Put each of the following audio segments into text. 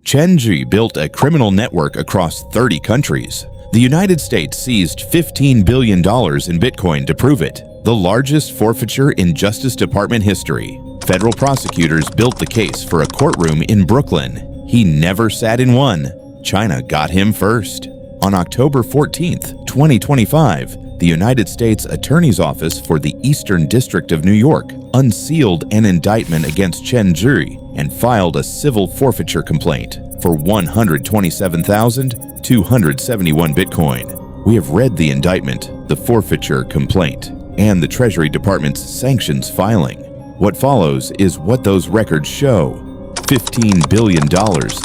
Chen Zhi built a criminal network across 30 countries. The United States seized $15 billion in Bitcoin to prove it, the largest forfeiture in Justice Department history. Federal prosecutors built the case for a courtroom in Brooklyn. He never sat in one. China got him first. On October 14, 2025, the United States Attorney's Office for the Eastern District of New York unsealed an indictment against Chen Zhi and filed a civil forfeiture complaint for 127,271 Bitcoin. We have read the indictment, the forfeiture complaint, and the Treasury Department's sanctions filing. What follows is what those records show. $15 billion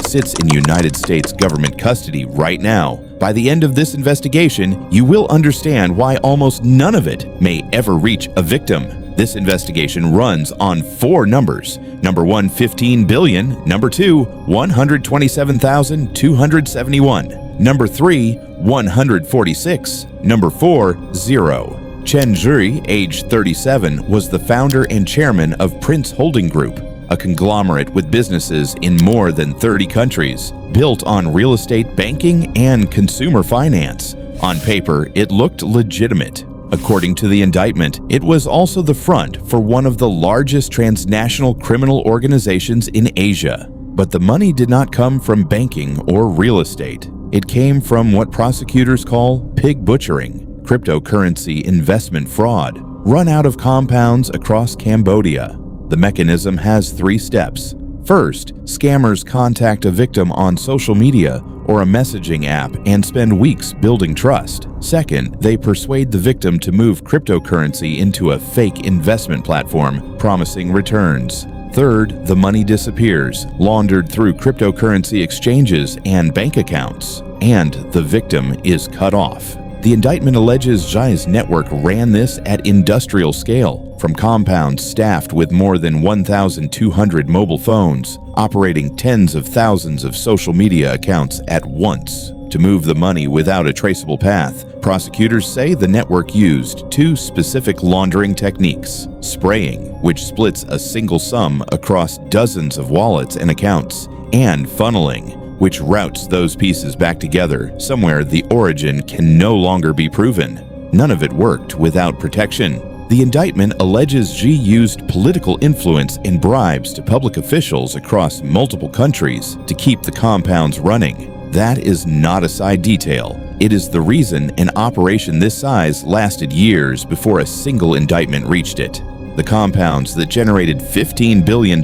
sits in United States government custody right now. By the end of this investigation, you will understand why almost none of it may ever reach a victim. This investigation runs on 4 numbers. Number 1, 15 billion. Number 2, 127,271. Number 3, 146. Number 4, 0. Chen Zhi, age 37, was the founder and chairman of Prince Holding Group, a conglomerate with businesses in more than 30 countries, built on real estate banking and consumer finance. On paper, it looked legitimate. According to the indictment, it was also the front for one of the largest transnational criminal organizations in Asia. But the money did not come from banking or real estate. It came from what prosecutors call pig butchering, cryptocurrency investment fraud, run out of compounds across Cambodia. The mechanism has 3 steps. First, scammers contact a victim on social media or a messaging app and spend weeks building trust. Second, they persuade the victim to move cryptocurrency into a fake investment platform, promising returns. Third, the money disappears, laundered through cryptocurrency exchanges and bank accounts, and the victim is cut off. The indictment alleges Zhi's network ran this at industrial scale, from compounds staffed with more than 1,200 mobile phones, operating tens of thousands of social media accounts at once. To move the money without a traceable path, prosecutors say the network used 2 specific laundering techniques: spraying, which splits a single sum across dozens of wallets and accounts, and funneling, which routes those pieces back together somewhere the origin can no longer be proven. None of it worked without protection. The indictment alleges Zhi used political influence and bribes to public officials across multiple countries to keep the compounds running. That is not a side detail. It is the reason an operation this size lasted years before a single indictment reached it. The compounds that generated $15 billion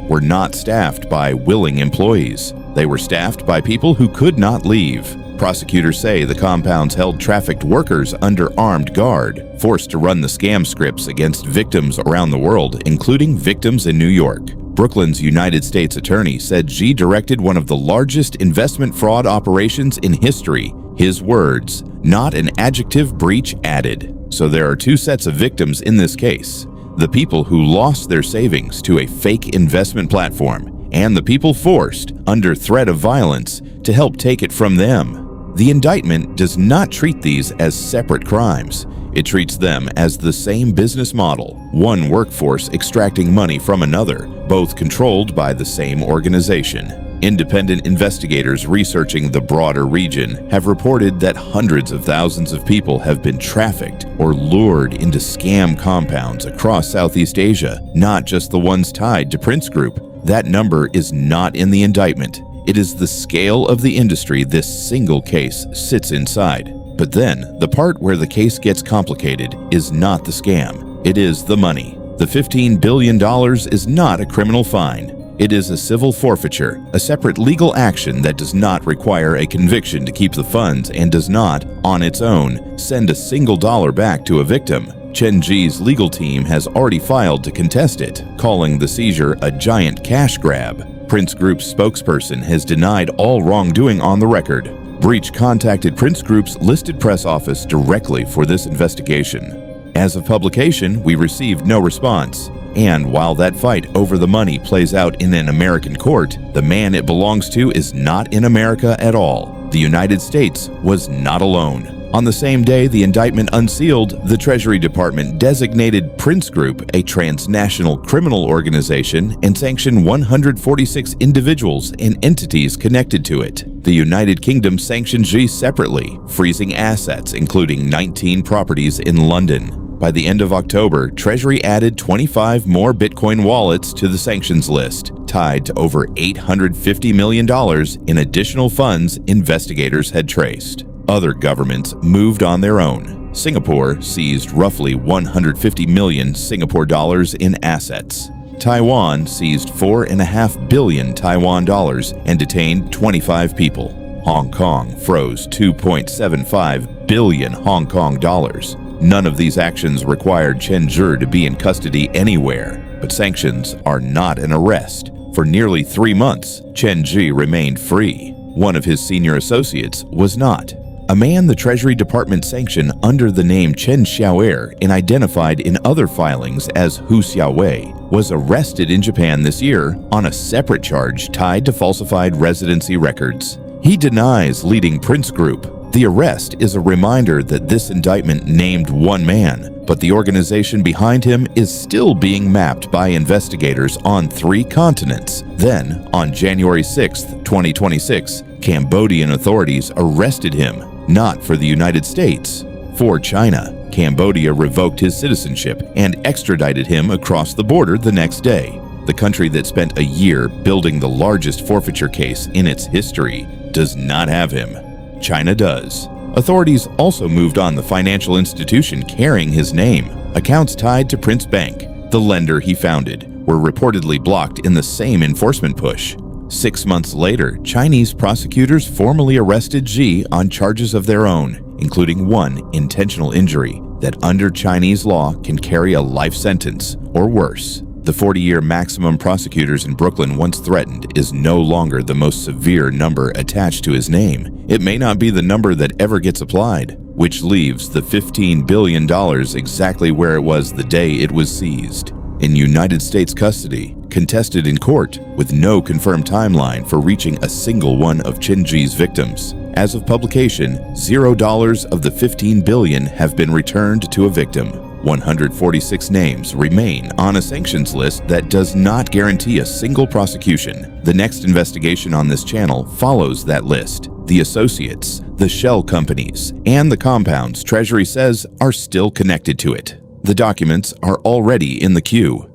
were not staffed by willing employees. They were staffed by people who could not leave. Prosecutors say the compounds held trafficked workers under armed guard, forced to run the scam scripts against victims around the world, including victims in New York. Brooklyn's United States attorney said Zhi directed one of the largest investment fraud operations in history. His words, "Not an adjective breach added." So there are 2 sets of victims in this case: the people who lost their savings to a fake investment platform, and the people forced, under threat of violence, to help take it from them. The indictment does not treat these as separate crimes. It treats them as the same business model, one workforce extracting money from another, both controlled by the same organization. Independent investigators researching the broader region have reported that hundreds of thousands of people have been trafficked or lured into scam compounds across Southeast Asia, not just the ones tied to Prince Group. That number is not in the indictment. It is the scale of the industry this single case sits inside. But then, the part where the case gets complicated is not the scam. It is the money. The $15 billion is not a criminal fine. It is a civil forfeiture, a separate legal action that does not require a conviction to keep the funds and does not, on its own, send a single dollar back to a victim. Chen Zhi's legal team has already filed to contest it, calling the seizure a giant cash grab. Prince Group's spokesperson has denied all wrongdoing on the record. Breach contacted Prince Group's listed press office directly for this investigation. As of publication, we received no response. And while that fight over the money plays out in an American court, the man it belongs to is not in America at all. The United States was not alone. On the same day the indictment unsealed, the Treasury Department designated Prince Group a transnational criminal organization and sanctioned 146 individuals and entities connected to it. The United Kingdom sanctioned Zhi separately, freezing assets including 19 properties in London. By the end of October, Treasury added 25 more Bitcoin wallets to the sanctions list, tied to over $850 million in additional funds investigators had traced. Other governments moved on their own. Singapore seized roughly 150 million Singapore dollars in assets. Taiwan seized 4.5 billion Taiwan dollars and detained 25 people. Hong Kong froze 2.75 billion Hong Kong dollars. None of these actions required Chen Zhi to be in custody anywhere, but sanctions are not an arrest. For nearly 3 months, Chen Zhi remained free. One of his senior associates was not. A man the Treasury Department sanctioned under the name Chen Xiaoer and identified in other filings as Hu Xiaowei was arrested in Japan this year on a separate charge tied to falsified residency records. He denies leading Prince Group. The arrest is a reminder that this indictment named one man, but the organization behind him is still being mapped by investigators on 3 continents. Then, on January 6, 2026, Cambodian authorities arrested him, not for the United States, for China. Cambodia revoked his citizenship and extradited him across the border the next day. The country that spent a year building the largest forfeiture case in its history does not have him. China does. Authorities also moved on the financial institution carrying his name. Accounts tied to Prince Bank, the lender he founded, were reportedly blocked in the same enforcement push. 6 months later, Chinese prosecutors formally arrested Zhi on charges of their own, including one intentional injury that under Chinese law can carry a life sentence or worse. The 40-year maximum prosecutors in Brooklyn once threatened is no longer the most severe number attached to his name. It may not be the number that ever gets applied, which leaves the $15 billion exactly where it was the day it was seized. In United States custody, contested in court, with no confirmed timeline for reaching a single one of Chen Zhi's victims. As of publication, $0 of the $15 billion have been returned to a victim. 146 names remain on a sanctions list that does not guarantee a single prosecution. The next investigation on this channel follows that list. The associates, the shell companies, and the compounds Treasury says are still connected to it. The documents are already in the queue.